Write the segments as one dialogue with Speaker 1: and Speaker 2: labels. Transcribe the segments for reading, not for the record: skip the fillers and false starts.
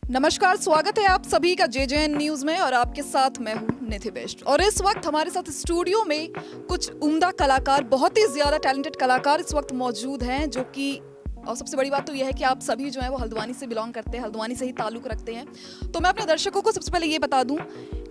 Speaker 1: नमस्कार, स्वागत है आप सभी का जेजेएन न्यूज में और आपके साथ मैं हूं निधि बेस्ट। और इस वक्त हमारे साथ स्टूडियो में कुछ उम्दा कलाकार, बहुत ही ज्यादा टैलेंटेड कलाकार इस वक्त मौजूद हैं, जो कि और सबसे बड़ी बात तो यह है कि आप सभी जो है वो हल्द्वानी से बिलोंग करते हैं, हल्द्वानी से ही ताल्लुक रखते हैं। तो मैं अपने दर्शकों को सबसे पहले ये बता दूं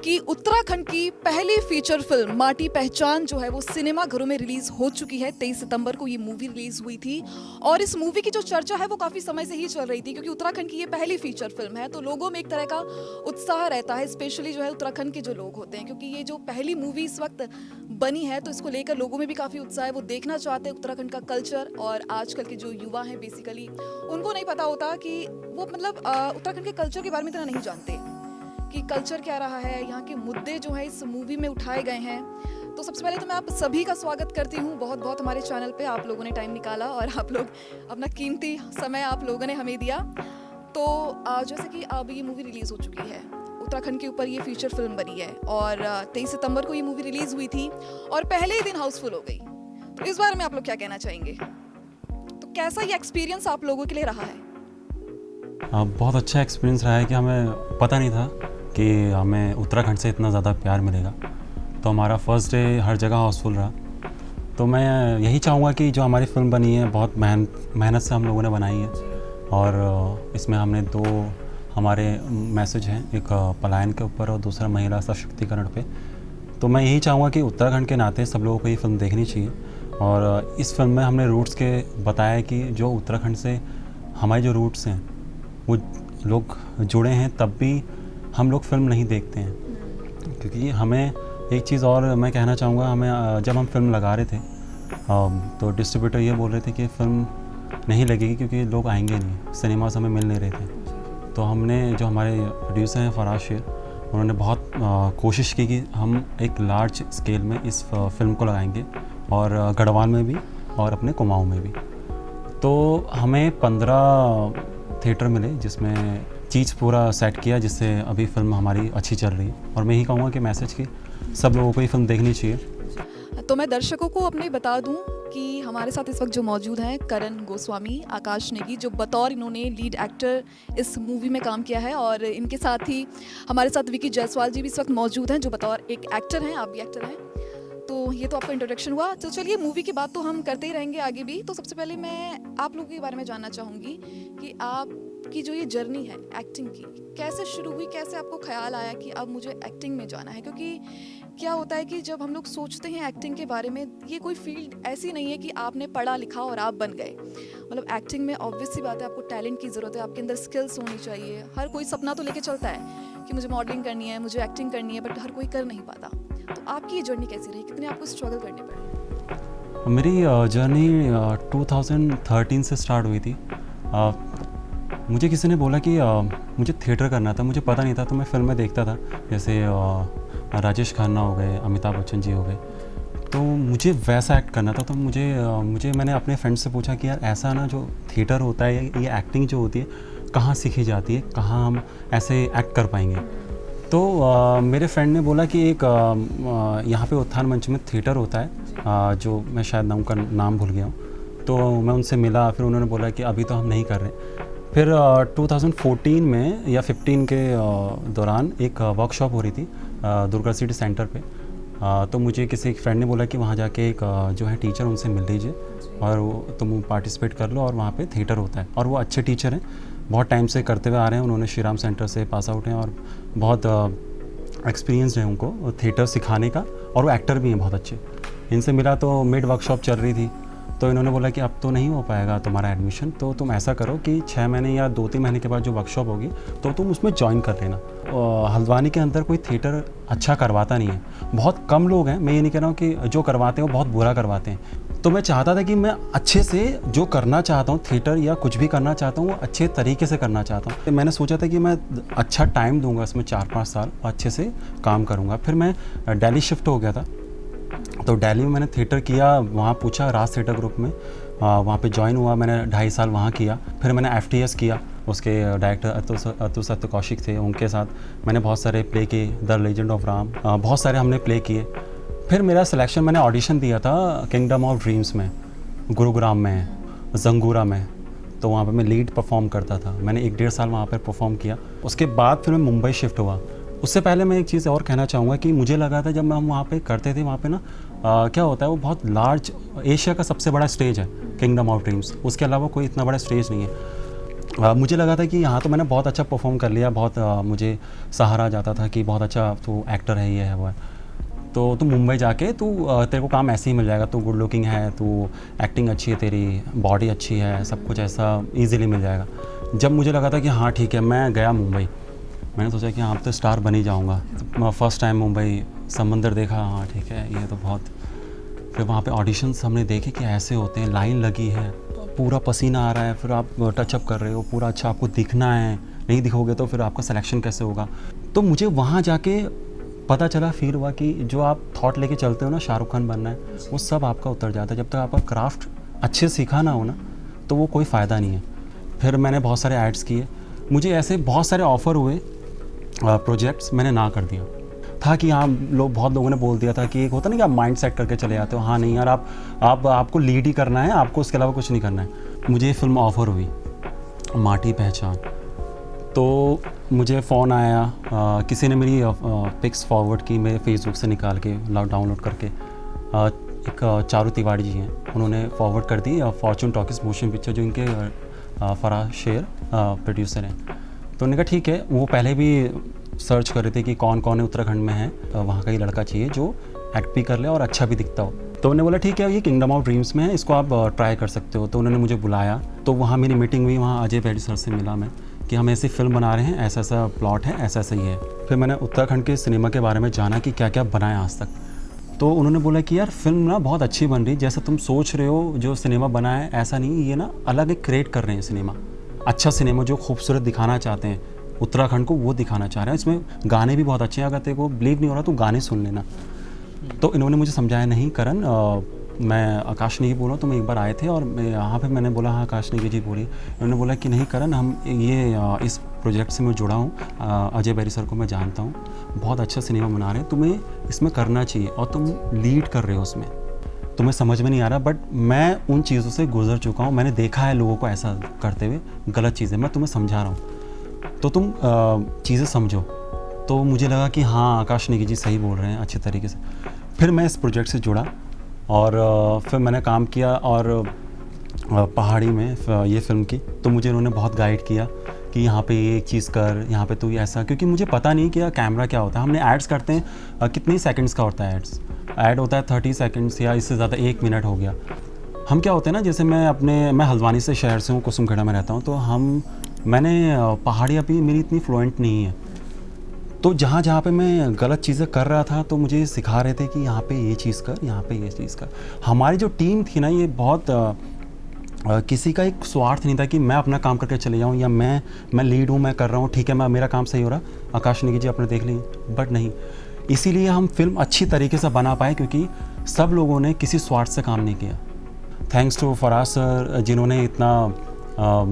Speaker 1: कि उत्तराखंड की पहली फीचर फिल्म माटी पहचान जो है वो सिनेमा घरों में रिलीज हो चुकी है। 23 सितंबर को ये मूवी रिलीज हुई थी और इस मूवी की जो चर्चा है वो काफी समय से ही चल रही थी, क्योंकि उत्तराखंड की ये पहली फीचर फिल्म है। तो लोगों में एक तरह का उत्साह रहता है, स्पेशली जो है उत्तराखंड के जो लोग होते हैं, क्योंकि ये जो पहली मूवी इस वक्त बनी है तो इसको लेकर लोगों में भी काफी उत्साह है। वो देखना चाहते हैं उत्तराखंड का कल्चर। और आजकल के जो युवा हैं बेसिकली उनको नहीं पता होता कि वो मतलब उत्तराखंड के कल्चर के बारे में इतना नहीं जानते कि कल्चर क्या रहा है, यहाँ के मुद्दे जो है इस मूवी में उठाए गए हैं। तो सबसे पहले तो मैं आप सभी का स्वागत करती हूँ बहुत बहुत हमारे चैनल पे। आप लोगों ने टाइम निकाला और आप लोग अपना कीमती समय आप लोगों ने हमें दिया। तो जैसे कि अब ये मूवी रिलीज़ हो चुकी है, उत्तराखंड के ऊपर ये फीचर फिल्म बनी है और 23 सितंबर को ये मूवी रिलीज़ हुई थी और पहले ही दिन हाउसफुल हो गई। तो इस बारे में आप लोग क्या कहना चाहेंगे? तो कैसा ये एक्सपीरियंस आप लोगों के लिए रहा है?
Speaker 2: बहुत अच्छा एक्सपीरियंस रहा है कि हमें पता नहीं था कि हमें उत्तराखंड से इतना ज़्यादा प्यार मिलेगा। तो हमारा फर्स्ट डे हर जगह हाउसफुल रहा। तो मैं यही चाहूँगा कि जो हमारी फ़िल्म बनी है बहुत मेहनत से हम लोगों ने बनाई है और इसमें हमने दो हमारे मैसेज हैं, एक पलायन के ऊपर और दूसरा महिला सशक्तिकरण पे। तो मैं यही चाहूँगा कि उत्तराखंड के नाते सब लोगों को ये फ़िल्म देखनी चाहिए। और इस फिल्म में हमने रूट्स के बताया है कि जो उत्तराखंड से हमारे जो रूट्स हैं वो लोग जुड़े हैं, तब भी हम लोग फिल्म नहीं देखते हैं। क्योंकि हमें एक चीज़ और मैं कहना चाहूँगा, हमें जब हम फिल्म लगा रहे थे तो डिस्ट्रीब्यूटर ये बोल रहे थे कि फ़िल्म नहीं लगेगी क्योंकि लोग आएंगे नहीं, सिनेमा से हमें मिल नहीं रहे थे। तो हमने जो हमारे प्रोड्यूसर हैं फराज शेर, उन्होंने बहुत कोशिश की कि हम एक लार्ज स्केल में इस फिल्म को लगाएंगे और गढ़वाल में भी और अपने कुमाऊँ में भी। तो हमें 15 थिएटर मिले जिसमें चीज़ पूरा सेट किया, जिससे अभी फिल्म हमारी अच्छी चल रही है। और मैं यही कहूँगा कि मैसेज की सब लोगों को ये फिल्म देखनी चाहिए।
Speaker 1: तो मैं दर्शकों को अपने बता दूं कि हमारे साथ इस वक्त जो मौजूद हैं करण गोस्वामी, आकाश नेगी, जो बतौर इन्होंने लीड एक्टर इस मूवी में काम किया है। और इनके साथ ही हमारे साथ विकी जायसवाल जी भी इस वक्त मौजूद हैं, जो बतौर एक एक्टर हैं, आप भी एक्टर हैं। तो ये तो आपका इंट्रोडक्शन हुआ। तो चलिए मूवी की बात तो हम करते ही रहेंगे आगे भी। तो सबसे पहले मैं आप लोगों के बारे में जानना चाहूँगी कि आपकी जो ये जर्नी है एक्टिंग की, कैसे शुरू हुई, कैसे आपको ख्याल आया कि अब मुझे एक्टिंग में जाना है? क्योंकि क्या होता है कि जब हम लोग सोचते हैं एक्टिंग के बारे में, ये कोई फील्ड ऐसी नहीं है कि आपने पढ़ा लिखा और आप बन गए। मतलब एक्टिंग में ऑब्वियस सी बात है, आपको टैलेंट की ज़रूरत है, आपके अंदर स्किल्स होनी चाहिए। हर कोई सपना तो लेके चलता है कि मुझे मॉडलिंग करनी है, मुझे एक्टिंग करनी है, बट हर कोई कर नहीं पाता। तो आपकी ये जर्नी कैसी रही? कितने आपको स्ट्रगल करने पड़े?
Speaker 2: मेरी जर्नी 2013 से स्टार्ट हुई थी। मुझे किसी ने बोला कि मुझे थिएटर करना था, मुझे पता नहीं था। तो मैं फिल्में देखता था, जैसे राजेश खन्ना हो गए, अमिताभ बच्चन जी हो गए। तो मुझे वैसा एक्ट करना था। तो मुझे मैंने अपने फ्रेंड से पूछा कि यार ऐसा ना, जो थिएटर होता है, ये एक्टिंग जो होती है कहाँ सीखी जाती है, कहाँ हम ऐसे एक्ट कर पाएंगे? तो मेरे फ्रेंड ने बोला कि एक यहाँ पे उत्थान मंच में थिएटर होता है, जो मैं शायद नाम भूल गया हूँ। तो मैं उनसे मिला, फिर उन्होंने बोला कि अभी तो हम नहीं कर रहे। फिर 2014 में या 15 के दौरान एक वर्कशॉप हो रही थी दुर्गा सिटी सेंटर पे। तो मुझे किसी एक फ्रेंड ने बोला कि वहाँ जाके एक जो है टीचर, उनसे मिल लीजिए और तुम पार्टिसिपेट कर लो, और वहाँ पे थिएटर होता है। और वो अच्छे टीचर हैं, बहुत टाइम से करते हुए आ रहे हैं। उन्होंने श्री राम सेंटर से पास आउट हैं और बहुत एक्सपीरियंस है उनको थिएटर सिखाने का, और वो एक्टर भी हैं बहुत अच्छे। इनसे मिला तो मिड वर्कशॉप चल रही थी। तो इन्होंने बोला कि अब तो नहीं हो पाएगा तुम्हारा एडमिशन, तो तुम ऐसा करो कि 6 महीने या 2-3 महीने के बाद जो वर्कशॉप होगी तो तुम उसमें ज्वाइन कर लेना। हल्द्वानी के अंदर कोई थिएटर अच्छा करवाता नहीं है, बहुत कम लोग हैं। मैं ये नहीं कह रहा हूँ कि जो करवाते हैं वो बहुत बुरा करवाते हैं। तो मैं चाहता था कि मैं अच्छे से जो करना चाहता हूँ, थिएटर या कुछ भी करना चाहता हूँ, वो अच्छे तरीके से करना चाहता हूँ। तो मैंने सोचा था कि मैं अच्छा टाइम दूंगा इसमें, 4-5 साल अच्छे से काम करूँगा। फिर मैं दिल्ली शिफ्ट हो गया था। तो दिल्ली में मैंने थिएटर किया, वहाँ पूछा राज थिएटर ग्रुप में, वहाँ पे ज्वाइन हुआ। मैंने 2.5 साल वहाँ किया। फिर मैंने FTS किया, उसके डायरेक्टर अतुल सत्य कौशिक थे, उनके साथ मैंने बहुत सारे प्ले किए, द लेजेंड ऑफ राम, बहुत सारे हमने प्ले किए। फिर मेरा सिलेक्शन, मैंने ऑडिशन दिया था किंगडम ऑफ ड्रीम्स में, गुरुग्राम में, जंगूरा में। तो वहाँ पे मैं लीड परफॉर्म करता था। मैंने 1-1.5 साल वहाँ पर परफॉर्म किया। उसके बाद फिर मैं मुंबई शिफ्ट हुआ। उससे पहले मैं एक चीज़ और कहना चाहूँगा कि मुझे लगा था जब हम वहाँ पे करते थे, वहाँ पे ना क्या होता है, वो बहुत लार्ज, एशिया का सबसे बड़ा स्टेज है किंगडम ऑफ ड्रीम्स, उसके अलावा कोई इतना बड़ा स्टेज नहीं है। मुझे लगा था कि यहाँ तो मैंने बहुत अच्छा परफॉर्म कर लिया, बहुत मुझे सहारा जाता था कि बहुत अच्छा तो एक्टर है, ये है वो है, तो तू मुंबई जाके तू तेरे को काम ऐसे ही मिल जाएगा, तू गुड लुकिंग है, तू एक्टिंग अच्छी है, तेरी बॉडी अच्छी है, सब कुछ ऐसा इजीली मिल जाएगा। जब मुझे लगा था कि हाँ ठीक है, मैं गया मुंबई, मैंने सोचा कि हाँ अब तो स्टार बन ही जाऊँगा। फर्स्ट टाइम मुंबई, समंदर देखा, हाँ ठीक है ये तो बहुत। फिर वहाँ पे ऑडिशंस हमने देखे कि ऐसे होते हैं, लाइन लगी है, पूरा पसीना आ रहा है, फिर आप टचअप कर रहे हो, पूरा अच्छा आपको दिखना है, नहीं दिखोगे तो फिर आपका सिलेक्शन कैसे होगा। तो मुझे वहाँ जाके पता चला, फील हुआ कि जो आप थॉट लेके चलते हो ना, शाहरुख खान बनना है, वो सब आपका उतर जाता है। जब तक आपका क्राफ्ट अच्छे सीखा ना हो ना, तो वो कोई फ़ायदा नहीं है। फिर मैंने बहुत सारे एड्स किए, मुझे ऐसे बहुत सारे ऑफ़र हुए प्रोजेक्ट्स, मैंने ना कर दिया था कि हाँ बहुत लोगों ने बोल दिया था कि एक होता ना कि आप माइंड सेट करके चले जाते हो, हाँ नहीं यार आपको लीड ही करना है, आपको उसके अलावा कुछ नहीं करना है। मुझे ये फिल्म ऑफ़र हुई, माटी पहचान, तो मुझे फ़ोन आया, किसी ने मेरी पिक्स फॉरवर्ड की मेरे फेसबुक से निकाल के, डाउनलोड करके, एक चारू तिवारी जी हैं, उन्होंने फॉरवर्ड कर दी फॉर्चून टॉकीज मोशन पिक्चर, जो इनके फराह शेर प्रोड्यूसर हैं। तो उन्होंने कहा ठीक है, वो पहले भी सर्च कर रहे थे कि कौन कौन है उत्तराखंड में है, वहाँ का ही लड़का चाहिए जो एक्ट भी कर ले और अच्छा भी दिखता हो। तो उन्होंने बोला ठीक है, ये किंगडम ऑफ ड्रीम्स में है, इसको आप ट्राई कर सकते हो। तो उन्होंने मुझे बुलाया, तो वहाँ मेरी मीटिंग हुई, वहाँ अजय बैरी सर से मिला मैं कि हम ऐसी फिल्म बना रहे हैं, ऐसा ऐसा प्लॉट है, ऐसा ऐसा ही है। फिर मैंने उत्तराखंड के सिनेमा के बारे में जाना कि क्या क्या बनाया आज तक। तो उन्होंने बोला कि यार फिल्म ना बहुत अच्छी बन रही, जैसा तुम सोच रहे हो जो सिनेमा बना है ऐसा नहीं, ये ना अलग एक क्रिएट कर रहे हैं सिनेमा, अच्छा सिनेमा जो खूबसूरत दिखाना चाहते हैं उत्तराखंड को, वो दिखाना चाह रहे हैं। इसमें गाने भी बहुत अच्छे हैं, अगर तेरे को बिलीव नहीं हो रहा तो गाने सुन लेना। तो इन्होंने मुझे समझाया, नहीं करण, मैं आकाश नेगी बोल रहा हूँ, तुम एक बार आए थे और मैं यहाँ पे मैंने बोला हाँ आकाश नेगी जी बोलिए। उन्होंने बोला कि नहीं करण, हम ये इस प्रोजेक्ट से मैं जुड़ा हूँ, अजय बैरी सर को मैं जानता हूँ, बहुत अच्छा सिनेमा बना रहे हैं, तुम्हें इसमें करना चाहिए और तुम लीड कर रहे हो उसमें, तुम्हें समझ में नहीं आ रहा, बट मैं उन चीज़ों से गुजर चुका हूँ, मैंने देखा है लोगों को ऐसा करते हुए, गलत चीज़ें, मैं तुम्हें समझा रहा हूँ, तो तुम चीज़ें समझो। तो मुझे लगा कि हाँ आकाश नेगी जी सही बोल रहे हैं अच्छे तरीके से। फिर मैं इस प्रोजेक्ट से जुड़ा और फिर मैंने काम किया, और पहाड़ी में ये फ़िल्म की, तो मुझे उन्होंने बहुत गाइड किया कि यहाँ पे ये एक चीज़ कर, यहाँ पे तू ऐसा, क्योंकि मुझे पता नहीं कि कैमरा क्या होता है। हमने एड्स करते हैं, कितने सेकंड्स का होता है एड्स, ऐड होता है 30 सेकंड्स या इससे ज़्यादा, 1 मिनट हो गया। हम क्या होते हैं ना, जैसे मैं हल्द्वानी से शहर से हूँ, कुसुमखेड़ा में रहता हूँ, तो मैंने पहाड़ी अभी मेरी इतनी फ्लुएंट नहीं है, तो जहाँ जहाँ पे मैं गलत चीज़ें कर रहा था तो मुझे सिखा रहे थे कि यहाँ पे ये चीज़ कर, यहाँ पे ये चीज़ कर। हमारी जो टीम थी ना, ये बहुत किसी का एक स्वार्थ नहीं था कि मैं अपना काम करके चले जाऊँ, या मैं लीड हूँ, मैं कर रहा हूँ, ठीक है मैं मेरा काम सही हो रहा, आकाश नेगी जी अपने देख लिए, बट नहीं। इसीलिए हम फिल्म अच्छी तरीके से बना पाए, क्योंकि सब लोगों ने किसी स्वार्थ से काम नहीं किया। थैंक्स टू फराज सर, जिन्होंने इतना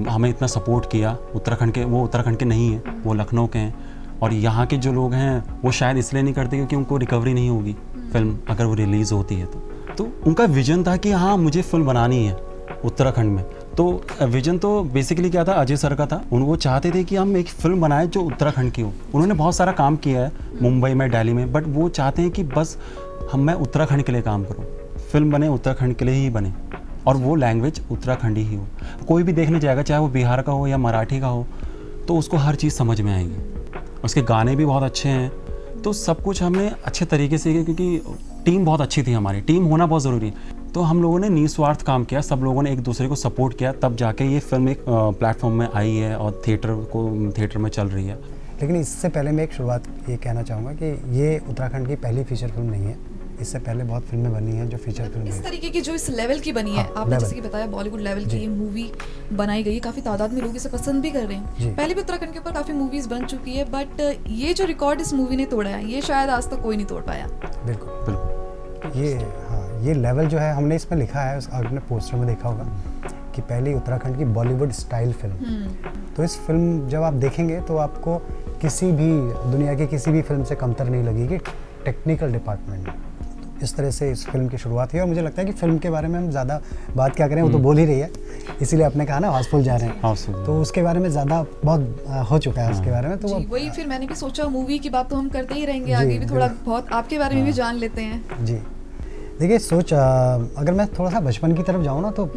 Speaker 2: हमें इतना सपोर्ट किया। उत्तराखंड के, वो उत्तराखंड के नहीं हैं, वो लखनऊ के हैं, और यहाँ के जो लोग हैं वो शायद इसलिए नहीं करते क्योंकि उनको रिकवरी नहीं होगी फिल्म अगर वो रिलीज़ होती है तो उनका विजन था कि हाँ मुझे फिल्म बनानी है उत्तराखंड में। तो विजन तो बेसिकली क्या था, अजय सर का था, वो चाहते थे कि हम एक फ़िल्म बनाएं जो उत्तराखंड की हो। उन्होंने बहुत सारा काम किया है मुंबई में, दिल्ली में, बट वो चाहते हैं कि बस मैं उत्तराखंड के लिए काम करूँ, फिल्म बने उत्तराखंड के लिए ही बने, और वो लैंग्वेज उत्तराखंडी ही हो। कोई भी देखने जाएगा, चाहे वो बिहार का हो या मराठी का हो, तो उसको हर चीज़ समझ में आएगी। उसके गाने भी बहुत अच्छे हैं, तो सब कुछ हमने अच्छे तरीके से किया, क्योंकि टीम बहुत अच्छी थी, हमारी टीम होना बहुत ज़रूरी है। तो हम लोगों ने निस्वार्थ काम किया, सब लोगों ने एक दूसरे को सपोर्ट किया, तब जाके ये फिल्म एक प्लेटफॉर्म में आई है और थिएटर में चल रही है।
Speaker 3: लेकिन इससे पहले मैं एक शुरुआत ये कहना चाहूँगा कि ये उत्तराखंड की पहली फीचर फिल्म नहीं है, इससे पहले बहुत फिल्में बनी हैं जो फीचर फिल्म
Speaker 1: इस तरीके की जो इस लेवल की बनी है।
Speaker 3: हाँ,
Speaker 1: आपने जैसे कि बताया बॉलीवुड लेवल की ये मूवी बनाई गई है, काफ़ी तादाद में लोग इसे पसंद भी कर रहे हैं। पहले भी उत्तराखंड के ऊपर काफ़ी मूवीज़ बन चुकी है, बट ये जो रिकॉर्ड इस मूवी ने तोड़ा है, ये शायद आज तक कोई नहीं तोड़ पाया।
Speaker 3: बिल्कुल। ये लेवल जो है हमने इसमें लिखा है, आपने पोस्टर में देखा होगा कि पहली उत्तराखंड की बॉलीवुड स्टाइल फिल्म। तो इस फिल्म जब आप देखेंगे तो आपको किसी भी दुनिया की किसी भी फिल्म से कमतर नहीं लगेगी टेक्निकल डिपार्टमेंट में। इस तरह से इस फिल्म की शुरुआत हुई और मुझे लगता है कि फिल्म के बारे में हम ज़्यादा बात क्या करें, वो तो बोल ही रही है, इसीलिए आपने कहा ना हाउसफुल जा रहे हैं,
Speaker 2: Houseful।
Speaker 3: तो उसके बारे में ज़्यादा बहुत हो चुका है उसके बारे में, तो
Speaker 1: जी,
Speaker 3: वो
Speaker 1: वही फिर मैंने भी सोचा मूवी की बात तो हम करते ही रहेंगे,
Speaker 3: जी,
Speaker 1: आगे भी थोड़ा
Speaker 3: बिल्कुल।
Speaker 1: बहुत आपके बारे में भी जान लेते हैं।
Speaker 3: जी। देखिए अगर मैं थोड़ा सा बचपन की तरफ जाऊँ ना तो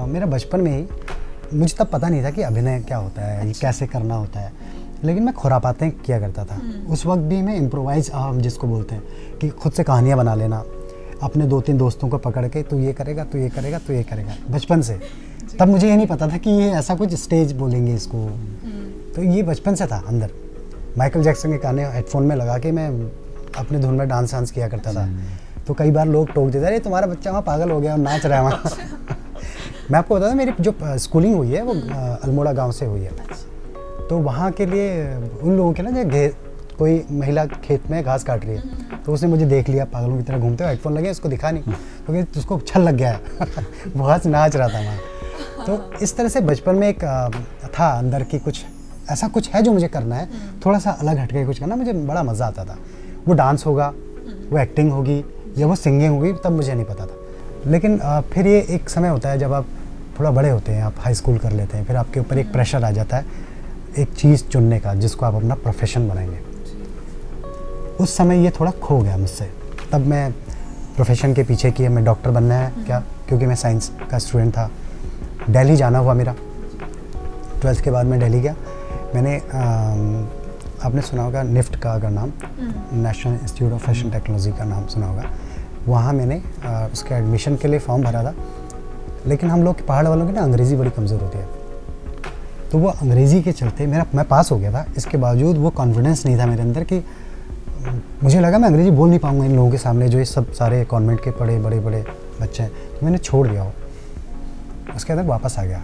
Speaker 3: मेरा बचपन में ही मुझे तब पता नहीं था कि अभिनय क्या होता है, ये कैसे करना होता है, लेकिन मैं खुरापाते किया करता था। उस वक्त भी मैं इम्प्रोवाइज हम जिसको बोलते हैं कि खुद से कहानियाँ बना लेना, अपने 2-3 दोस्तों को पकड़ के तू ये करेगा, तू ये करेगा, तू ये करेगा, बचपन से। तब मुझे ये नहीं पता था कि ये ऐसा कुछ स्टेज बोलेंगे इसको, तो ये बचपन से था अंदर। माइकल जैक्सन के गाने हेडफोन में लगा के मैं अपने धुन में डांस वांस किया करता था। तो कई बार लोग टोक देते, अरे तुम्हारा बच्चा वहाँ पागल हो गया और नाच रहा है वहाँ। मैं आपको बता दूँ, मेरी जो स्कूलिंग हुई है वो अल्मोड़ा गांव से हुई है। तो वहाँ के लिए उन लोगों के ना जो कोई महिला खेत में घास काट रही है, तो उसने मुझे देख लिया, पागलों की तरह घूमते हुए, हेडफोन लगे, उसको दिखा नहीं क्योंकि उसको छल लग गया है। बहुत नाच रहा था वहाँ। तो इस तरह से बचपन में एक था अंदर की कुछ ऐसा कुछ है जो मुझे करना है, थोड़ा सा अलग हटके कुछ करना, मुझे बड़ा मज़ा आता था। वो डांस होगा, वो एक्टिंग होगी या वो सिंगिंग होगी, तब मुझे नहीं पता था। लेकिन फिर ये एक समय होता है जब आप थोड़ा बड़े होते हैं, आप हाई स्कूल कर लेते हैं, फिर आपके ऊपर एक प्रेशर आ जाता है एक चीज़ चुनने का जिसको आप अपना प्रोफेशन बनाएंगे। उस समय ये थोड़ा खो गया मुझसे। तब मैं प्रोफेशन के पीछे किए, मैं डॉक्टर बनना है क्या, क्योंकि मैं साइंस का स्टूडेंट था। दिल्ली जाना हुआ मेरा, 12th के बाद मैं दिल्ली गया। मैंने आपने सुना होगा निफ्ट का अगर नाम, national institute of fashion technology का नाम सुना होगा, वहाँ मैंने उसके एडमिशन के लिए फॉर्म भरा था। लेकिन हम लोग पहाड़ वालों की ना अंग्रेज़ी बड़ी कमज़ोर होती है, तो वो अंग्रेज़ी के चलते मैं पास हो गया था, इसके बावजूद वो कॉन्फिडेंस नहीं था मेरे अंदर कि मुझे लगा मैं अंग्रेज़ी बोल नहीं पाऊँगा इन लोगों के सामने जो ये सब सारे कॉन्वेंट के बड़े बड़े बच्चे हैं। तो मैंने छोड़ दिया वो। उसके बाद वापस आ गया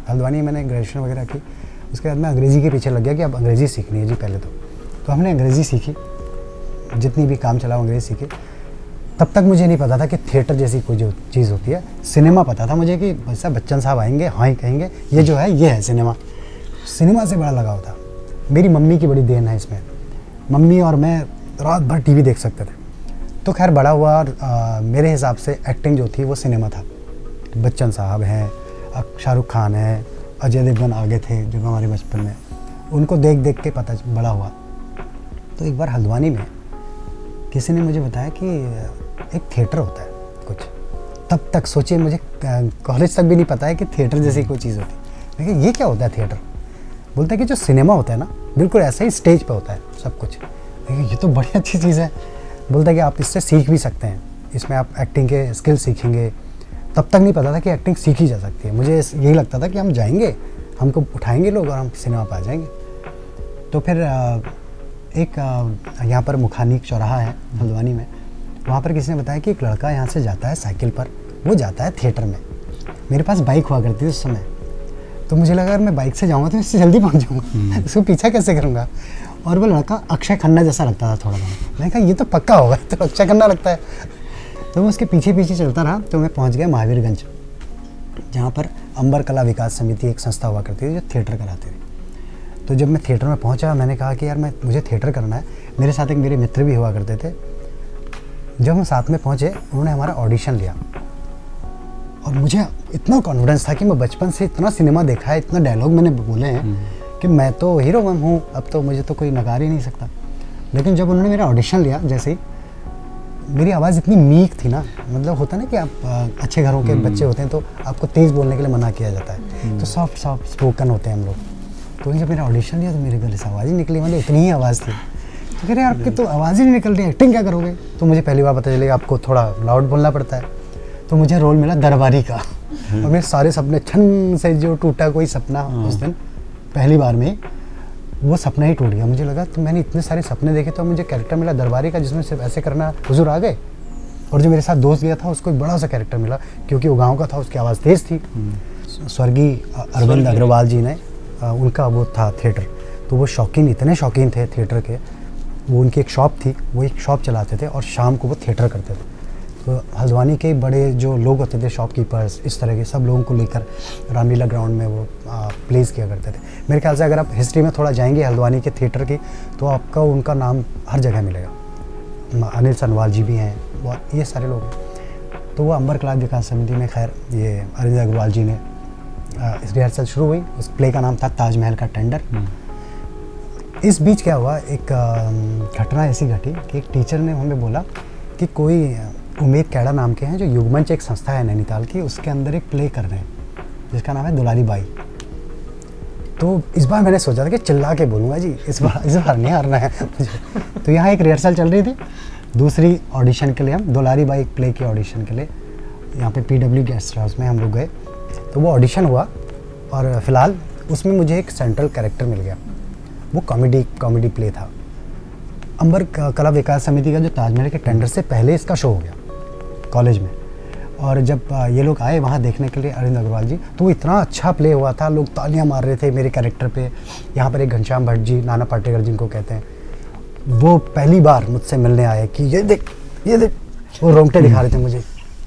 Speaker 3: हल्द्वानी मैंने ग्रेजुएशन वगैरह की। उसके बाद मैं अंग्रेज़ी के पीछे लग गया कि अब अंग्रेज़ी सीखनी है जी पहले तो हमने अंग्रेज़ी सीखी, जितनी भी काम चला अंग्रेज़ी सीखी। तब तक मुझे नहीं पता था कि थिएटर जैसी कोई जो चीज़ होती है। सिनेमा पता था मुझे कि वैसा बच्चन साहब आएंगे, हाँ ही कहेंगे ये जो है ये है सिनेमा से बड़ा लगाव था। मेरी मम्मी की बड़ी देन है इसमें, मम्मी और मैं रात भर टीवी देख सकते थे। तो खैर बड़ा हुआ और मेरे हिसाब से एक्टिंग जो थी वो सिनेमा था। बच्चन साहब हैं, शाहरुख खान है, अजय देवगन आगे थे जब हमारे बचपन में, उनको देख देख के पता बड़ा हुआ। तो एक बार हल्द्वानी में किसी ने मुझे बताया कि एक थिएटर होता है कुछ। तब तक सोचिए मुझे कॉलेज तक भी नहीं पता है कि थिएटर जैसी कोई चीज़ होती है। लेकिन ये क्या होता है थिएटर? बोलते हैं कि जो सिनेमा होता है ना बिल्कुल ऐसा ही स्टेज पे होता है सब कुछ। लेकिन ये तो बड़ी अच्छी चीज़ है। बोलता है कि आप इससे सीख भी सकते हैं, इसमें आप एक्टिंग के स्किल सीखेंगे। तब तक नहीं पता था कि एक्टिंग सीखी जा सकती है। मुझे यही लगता था कि हम जाएंगे, हमको उठाएंगे लोग और हम सिनेमा पर आ जाएंगे। तो फिर एक यहाँ पर मुखानी चौराहा है हल्द्वानी में, वहाँ पर किसी ने बताया कि एक लड़का यहाँ से जाता है साइकिल पर, वो जाता है थिएटर में। मेरे पास बाइक हुआ करती थी उस समय, तो मुझे लगा अगर मैं बाइक से जाऊँगा तो इससे जल्दी पहुँच जाऊँगा, इसको पीछा कैसे करूँगा। और वो लड़का अक्षय खन्ना जैसा लगता था थोड़ा बहुत। मैंने कहा ये तो पक्का होगा, तो अक्षय खन्ना लगता है। तो मैं उसके पीछे पीछे चलता रहा, तो मैं पहुँच गया महावीरगंज, जहाँ पर अंबर कला विकास समिति एक संस्था हुआ करती थी जो थिएटर कराती थी। तो जब मैं थिएटर में पहुंचा, मैंने कहा कि यार मुझे थिएटर करना है। मेरे साथ एक मेरे मित्र भी हुआ करते थे। जब हम साथ में पहुंचे, उन्होंने हमारा ऑडिशन लिया और मुझे इतना कॉन्फिडेंस था कि मैं बचपन से इतना सिनेमा देखा है, इतना डायलॉग मैंने बोले हैं कि मैं तो हीरो हूँ, अब तो मुझे तो कोई नकार ही नहीं सकता। लेकिन जब उन्होंने मेरा ऑडिशन लिया, जैसे ही मेरी आवाज़ इतनी मीक थी ना, मतलब होता ना कि आप अच्छे घरों के बच्चे होते हैं तो आपको तेज़ बोलने के लिए मना किया जाता है, तो सॉफ्ट स्पोकन होते हैं हम लोग। तो जब मेरा ऑडिशन लिया तो मेरे गले से आवाज़ ही निकली, मतलब इतनी ही आवाज़ थी। तो कह रहे आपकी तो आवाज़ ही नहीं निकल रही, एक्टिंग क्या करोगे? तो मुझे पहली बार पता चलेगा आपको थोड़ा लाउड बोलना पड़ता है। तो मुझे रोल मिला दरबारी का, और मेरे सारे सपने छन से जो टूटा कोई सपना उस दिन पहली बार में वो सपना ही टूट गया। मुझे लगा तो मैंने इतने सारे सपने देखे, तो मुझे कैरेक्टर मिला दरबारी का जिसमें सिर्फ ऐसे करना हुजूर आ गए। और जो मेरे साथ दोस्त गया था उसको एक बड़ा सा कैरेक्टर मिला, क्योंकि वो गाँव का था, उसकी आवाज़ तेज़ थी। स्वर्गीय अरविंद अग्रवाल जी ने उनका वो था थिएटर, तो वो इतने शौकीन थे थिएटर के। वो उनकी एक शॉप थी, वो एक शॉप चलाते थे और शाम को वो थिएटर करते थे। तो हल्द्वानी के बड़े जो लोग होते थे, शॉपकीपर्स, इस तरह के सब लोगों को लेकर रामलीला ग्राउंड में वो प्लेस किया करते थे। मेरे ख्याल से अगर आप हिस्ट्री में थोड़ा जाएंगे हल्द्वानी के थिएटर की, तो आपका उनका नाम हर जगह मिलेगा। अनिल सनवाल जी भी हैं, बहुत ये सारे लोग हैं। तो वो अंबर कला विकास समिति में खैर ये अरविंद अग्रवाल जी ने इस रिहर्सल शुरू हुई। उस प्ले का नाम था ताजमहल का टेंडर। इस बीच क्या हुआ, एक घटना ऐसी घटी कि एक टीचर ने हमें बोला कि कोई उमेद कैड़ा नाम के हैं जो युगमंच एक संस्था है नैनीताल की, उसके अंदर एक प्ले कर रहे हैं जिसका नाम है दुलारी बाई। तो इस बार मैंने सोचा था कि चिल्ला के बोलूँगा जी, इस बार नहीं हारना है मुझे। तो यहाँ एक रिहर्सल चल रही थी, दूसरी ऑडिशन के लिए हम दुलारी बाई प्ले की ऑडिशन के लिए यहाँ पे PW गेस्ट हाउस में हम लोग गए। तो वो ऑडिशन हुआ और फिलहाल उसमें मुझे एक सेंट्रल कैरेक्टर मिल गया। वो कॉमेडी प्ले था। अंबर कला विकास समिति का जो ताजमहल के टेंडर से पहले इसका शो हो गया कॉलेज में। और जब ये लोग आए वहाँ देखने के लिए, अरविंद अग्रवाल जी, तो वो इतना अच्छा प्ले हुआ था, लोग तालियां मार रहे थे मेरे कैरेक्टर पे। यहाँ पर एक घनश्याम भट्ट जी, नाना पाटेकर जिनको कहते हैं, वो पहली बार मुझसे मिलने आए कि ये देख वो रोंगटे दिखा रहे थे मुझे,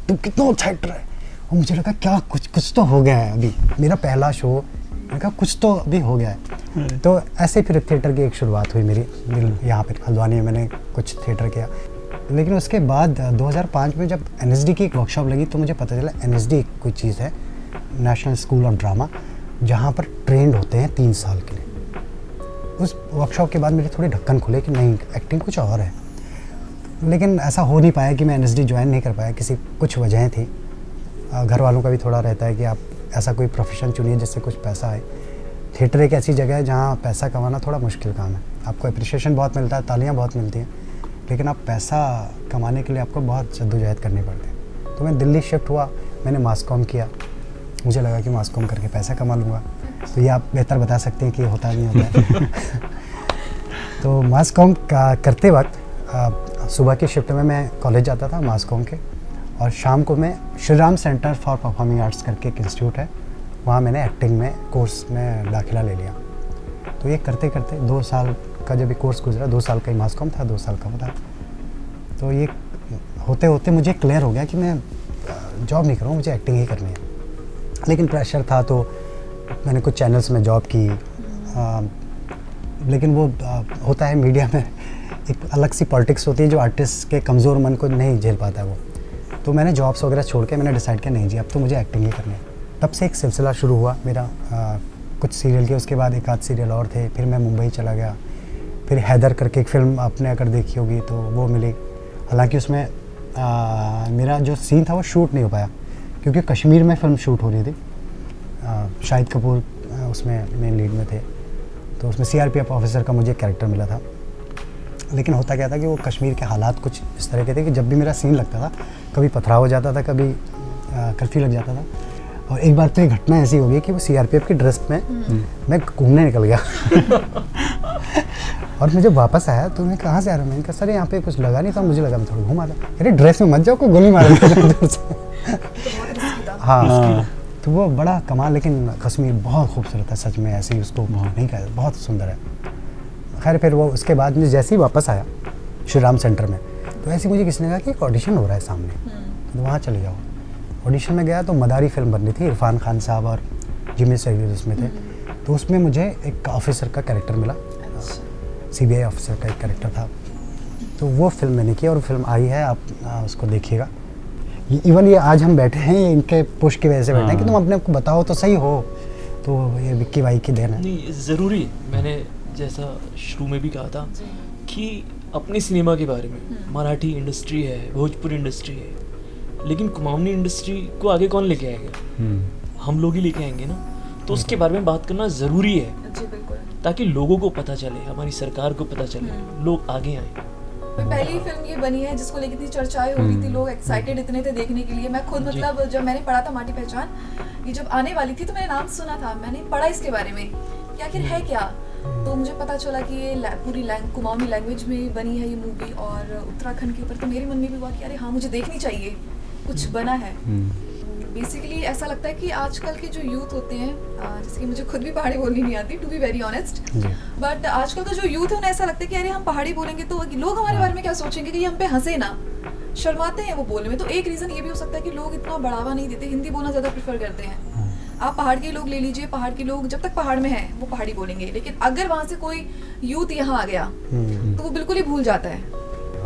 Speaker 3: तू कितना अच्छा एक्टर है। और मुझे लगा क्या कुछ तो हो गया है अभी, मेरा पहला शो, मैंने कहा कुछ तो अभी हो गया है। तो ऐसे फिर थिएटर की एक शुरुआत हुई मेरी यहाँ पर हल्द्वानी में। मैंने कुछ थिएटर किया, लेकिन उसके बाद 2005 में जब NSD की एक वर्कशॉप लगी तो मुझे पता चला NSD कोई चीज़ है, नेशनल स्कूल ऑफ ड्रामा, जहाँ पर ट्रेंड होते हैं 3 साल के लिए। उस वर्कशॉप के बाद मेरे थोड़े ढक्कन खुले कि नहीं, एक्टिंग कुछ और है। लेकिन ऐसा हो नहीं पाया कि मैं NSD ज्वाइन नहीं कर पाया, कुछ वजहें थी। घर वालों का भी थोड़ा रहता है कि आप ऐसा कोई प्रोफेशन चुनिए जिससे कुछ पैसा आए। थिएटर एक ऐसी जगह है जहाँ पैसा कमाना थोड़ा मुश्किल काम है। आपको अप्रिशिएशन बहुत मिलता है, तालियाँ बहुत मिलती हैं, लेकिन आप पैसा कमाने के लिए आपको बहुत जद्दोजहद करनी पड़ती है। तो मैं दिल्ली शिफ्ट हुआ, मैंने मास कॉम किया। मुझे लगा कि मास कॉम करके पैसा कमा लूँगा। तो ये आप बेहतर बता सकते हैं कि होता नहीं होता है। तो मास कॉम करते वक्त सुबह की शिफ्ट में मैं कॉलेज जाता था मास कॉम के, और शाम को मैं Shri Ram centre for performing arts करके एक इंस्टीट्यूट है, वहाँ मैंने एक्टिंग में कोर्स में दाखिला ले लिया। तो ये करते करते 2 साल का जब ये कोर्स गुजरा, 2 साल का ही मास कॉम था, 2 साल का था। तो ये होते होते मुझे क्लियर हो गया कि मैं जॉब नहीं करूँ, मुझे एक्टिंग ही करनी है। लेकिन प्रेशर था तो मैंने कुछ चैनल्स में जॉब की। लेकिन वो होता है मीडिया में एक अलग सी पॉलिटिक्स होती है जो आर्टिस्ट के कमज़ोर मन को नहीं झेल पाता है वो। तो मैंने जॉब्स वगैरह छोड़ के मैंने डिसाइड किया नहीं जी, अब तो मुझे एक्टिंग ही करनी है। तब से एक सिलसिला शुरू हुआ मेरा, कुछ सीरियल के, उसके बाद एक आध सीरियल और थे। फिर मैं मुंबई चला गया, फिर हैदर करके एक फ़िल्म आपने अगर देखी होगी तो वो मिली। हालांकि उसमें मेरा जो सीन था वो शूट नहीं हो पाया क्योंकि कश्मीर में फ़िल्म शूट हो रही थी। शाहिद कपूर उसमें मेन लीड में थे, तो उसमें CRPF ऑफिसर का मुझे कैरेक्टर मिला था। लेकिन होता क्या था कि वो कश्मीर के हालात कुछ इस तरह के थे कि जब भी मेरा सीन लगता था कभी पथराव हो जाता था, कभी कर्फ्यू लग जाता था। और एक बार तो ये घटना ऐसी हो गई कि वो CRPF की ड्रेस में मैं घूमने निकल गया। और मुझे वापस आया तो मैं कहाँ से आ रहा हूँ, मैंने कहा सर यहाँ पे कुछ लगा नहीं था, मुझे लगा मैं थोड़ा घूमा था। अरे ड्रेस में मत जाओ, कोई गोली मार हाँ। तो वो बड़ा कमाल, लेकिन कश्मीर बहुत खूबसूरत है सच में, ऐसे ही उसको नहीं कहा, बहुत सुंदर है। खैर फिर वो उसके बाद मैं जैसे ही वापस आया श्री राम सेंटर में, तो ऐसे मुझे किसी ने कहा कि एक ऑडिशन हो रहा है सामने, तो वहाँ चले जाओ। ऑडिशन में गया तो मदारी फिल्म बन रही थी, इरफान खान साहब और जिमी सैयद उसमें थे। तो उसमें मुझे एक ऑफिसर का कैरेक्टर मिला, CBI ऑफिसर का एक कैरेक्टर था। तो वो फिल्म मैंने की और फिल्म आई है, आप उसको देखिएगा। इवन ये आज हम बैठे हैं ये इनके पुश की वजह से बैठे हैं कि तुम अपने आप को बताओ तो सही हो, तो ये विक्की भाई की देन है।
Speaker 4: नहीं ज़रूरी, मैंने जैसा शुरू में भी कहा था कि अपने सिनेमा के बारे में, मराठी इंडस्ट्री है, भोजपुरी इंडस्ट्री है, लेकिन कुमाऊनी इंडस्ट्री को आगे कौन लेके आएगा? हम लोग ही लेके आएंगे ना। तो उसके बारे में बात करना ज़रूरी है ताकि लोगों को पता चले, हमारी सरकार को पता चले, लोग आगे आए।
Speaker 1: पहली फिल्म ये बनी है जिसको लेकर इतनी चर्चाएं हो रही थी, लोग एक्साइटेड इतने थे देखने के लिए। मैं खुद मतलब जब मैंने पढ़ा था माटी पहचान, ये जब आने वाली थी तो मैंने नाम सुना था, मैंने पढ़ा इसके बारे में कि आखिर है क्या। तो मुझे पता चला कि ये पूरी कुमाऊनी लैंग्वेज में बनी है ये मूवी और उत्तराखंड के ऊपर। तो मेरे मन में भी हुआ कि अरे हाँ मुझे देखनी चाहिए, कुछ बना है। बेसिकली ऐसा लगता है कि आजकल के जो यूथ होते हैं, जैसे कि मुझे खुद भी पहाड़ी बोलनी नहीं आती to be very honest, but आजकल का जो यूथ है उन्हें ऐसा लगता है कि अरे हम पहाड़ी बोलेंगे तो लोग हमारे बारे में क्या सोचेंगे, कि हम पे हंसे ना, शर्माते हैं वो बोलने में। तो एक रीज़न ये भी हो सकता है कि लोग इतना बढ़ावा नहीं देते, हिंदी बोलना ज़्यादा प्रेफर करते हैं। आप पहाड़ के लोग ले लीजिए, पहाड़ के लोग जब तक पहाड़ में हैं वो पहाड़ी बोलेंगे, लेकिन अगर वहाँ से कोई यूथ यहाँ आ गया तो वो बिल्कुल ही भूल जाता है।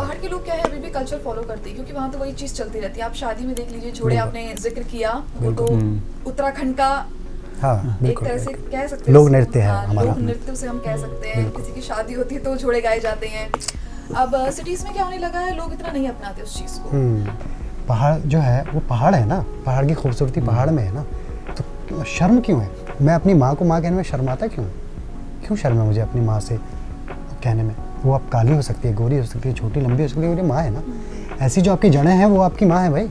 Speaker 1: पहाड़ के लोग क्या है अभी भी कल्चर फॉलो करते हैं क्योंकि वहाँ तो वही चीज़ चलती रहती है। आप शादी में देख लीजिए, जोड़े आपने जिक्र किया, वो तो उत्तराखंड का
Speaker 3: हाँ
Speaker 1: एक
Speaker 3: बिल्कुल,
Speaker 1: तरह से कह सकते हैं
Speaker 3: लोक
Speaker 1: उसको।
Speaker 3: नृत्य है
Speaker 1: हाँ,
Speaker 3: हमारा।
Speaker 1: लोक नृत्य से हम कह सकते हैं। किसी की शादी होती है तो जोड़े गाए जाते हैं। अब सिटीज में क्या होने लगा है, लोग इतना नहीं अपनाते उस चीज़ को।
Speaker 3: पहाड़ जो है वो पहाड़ है ना, पहाड़ की खूबसूरती पहाड़ में है ना, तो शर्म क्यों है? मैं अपनी माँ को माँ कहने में शर्माता क्यों शर्म है मुझे अपनी माँ से कहने में? वो आप काली हो सकती है, गोरी हो सकती है, छोटी लंबी हो सकती है, मेरी माँ है ना। ऐसी जो आपकी जड़ें हैं वो आपकी माँ है भाई।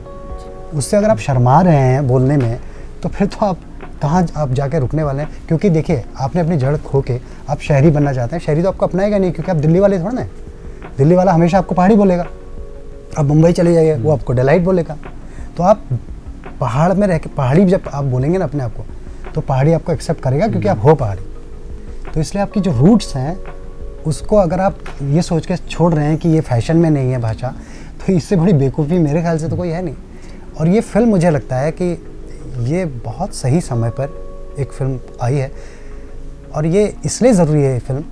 Speaker 3: उससे अगर आप शर्मा रहे हैं बोलने में तो फिर तो आप कहाँ आप जाके रुकने वाले हैं? क्योंकि देखिए आपने अपनी जड़ खो के आप शहरी बनना चाहते हैं, शहरी तो आपको अपनाएगा नहीं क्योंकि आप दिल्ली वाले थोड़ा ना हैं। दिल्ली वाला हमेशा आपको पहाड़ी बोलेगा। आप मुंबई चले जाइए, वो आपको डेलाइट बोलेगा। तो आप पहाड़ में रह के पहाड़ी जब आप बोलेंगे ना अपने आप को, तो पहाड़ी आपको एक्सेप्ट करेगा क्योंकि आप हो पहाड़ी। तो इसलिए आपकी जो रूट्स हैं उसको अगर आप ये सोच के छोड़ रहे हैं कि ये फैशन में नहीं है भाषा, तो इससे बड़ी बेवकूफ़ी मेरे ख्याल से तो कोई है नहीं। और ये फिल्म मुझे लगता है कि ये बहुत सही समय पर एक फ़िल्म आई है। और ये इसलिए ज़रूरी है ये फिल्म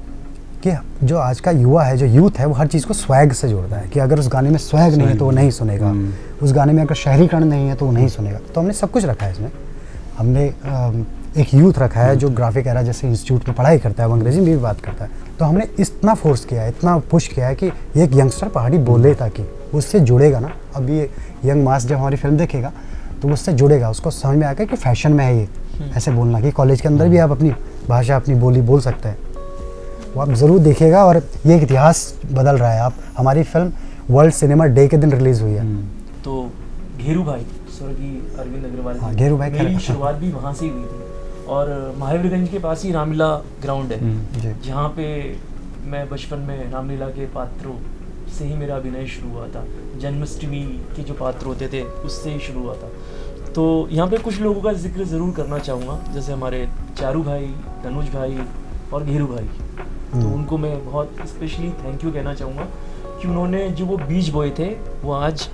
Speaker 3: कि जो आज का युवा है, जो यूथ है, वो हर चीज़ को स्वैग से जोड़ता है कि अगर उस गाने में स्वैग नहीं है तो वो नहीं सुनेगा, उस गाने में अगर शहरीकरण नहीं है तो वो नहीं सुनेगा। तो हमने सब कुछ रखा है इसमें। हमने एक यूथ रखा है जो ग्राफिक एरा जैसे इंस्टीट्यूट में पढ़ाई करता है, वो अंग्रेजी में भी बात करता है। तो हमने इतना फोर्स किया है, इतना पुश किया है कि एक यंगस्टर पहाड़ी बोले ताकि उससे जुड़ेगा ना। अब ये यंग मास जब हमारी फिल्म देखेगा तो उससे जुड़ेगा, उसको समझ में आएगा कि फैशन में है ये ऐसे बोलना, कि कॉलेज के अंदर भी आप अपनी भाषा अपनी बोली बोल सकते हैं। वो आप ज़रूर देखिएगा। और ये एक इतिहास बदल रहा है। आप हमारी फिल्म वर्ल्ड सिनेमा डे के दिन रिलीज़ हुई है।
Speaker 4: तो घेरू भाई स्वर्गीय अरविंद अग्रवाल,
Speaker 3: हाँ, घेरू भाई
Speaker 4: मेरी
Speaker 3: खैर-
Speaker 4: शुरुआत भी वहाँ से ही हुई थी। और महावीरगंज के पास ही रामलीला ग्राउंड है,
Speaker 3: जी।
Speaker 4: जहाँ पे मैं बचपन में रामलीला के पात्रों से ही मेरा अभिनय शुरू हुआ था। जन्माष्टमी के जो पात्र होते थे उससे ही शुरू हुआ था। तो यहाँ पे कुछ लोगों का जिक्र ज़रूर करना चाहूँगा, जैसे हमारे चारू भाई, तनुज भाई और घेरू भाई। तो उनको मैं बहुत स्पेशली थैंक यू कहना चाहूँगा कि उन्होंने जो वो बीज बोए थे वो आज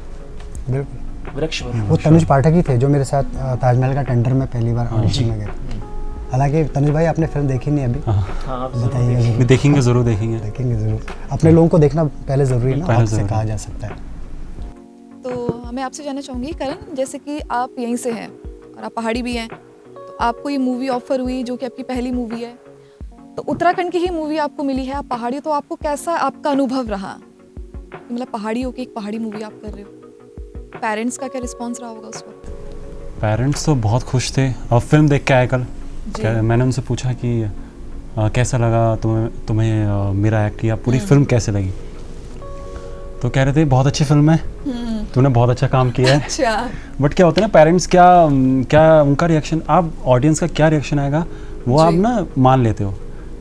Speaker 3: बिल्कुल।
Speaker 4: वृक्ष बन
Speaker 3: वो तनुज पाठक ही थे जो मेरे साथ ताजमहल का टेंडर में पहली बार ऑडिशन में गए थे। हालांकि तनुज भाई आपने फिल्म देखी नहीं अभी,
Speaker 4: हाँ, आप ज़रूर
Speaker 3: बताइएगा
Speaker 4: देखिए।
Speaker 3: ज़रूर।
Speaker 2: देखेंगे, ज़रूर देखेंगे।
Speaker 3: देखेंगे ज़रूर। अपने लोगों को देखना पहले ज़रूरी है ना,
Speaker 2: पहले
Speaker 3: हक से
Speaker 2: ज़रूरी।
Speaker 3: कहा जा सकता है।
Speaker 1: तो मैं आपसे जानना चाहूँगी करण, जैसे कि आप यहीं से हैं और आप पहाड़ी भी हैं, तो आपको ये मूवी ऑफर हुई जो कि आपकी पहली मूवी है, तो उत्तराखंड की ही मूवी आपको मिली है, आप पहाड़ी हो, तो आपको कैसा आपका अनुभव रहा? मतलब पहाड़ी हो के एक पहाड़ी मूवी आप कर रहे हो, पेरेंट्स का क्या रिस्पॉन्स रहा होगा उस वक्त?
Speaker 2: पेरेंट्स तो बहुत खुश थे। और फिल्म देख के आए कल। मैंने उनसे पूछा कि कैसा लगा तुम्हें मेरा एक्ट या पूरी फिल्म कैसे लगी? तो कह रहे थे बहुत अच्छी फिल्म है, तूने बहुत अच्छा काम किया है।
Speaker 1: अच्छा।
Speaker 2: बट क्या होता है ना, पेरेंट्स क्या उनका रिएक्शन, आप ऑडियंस का क्या रिएक्शन आएगा वो आप ना मान लेते हो।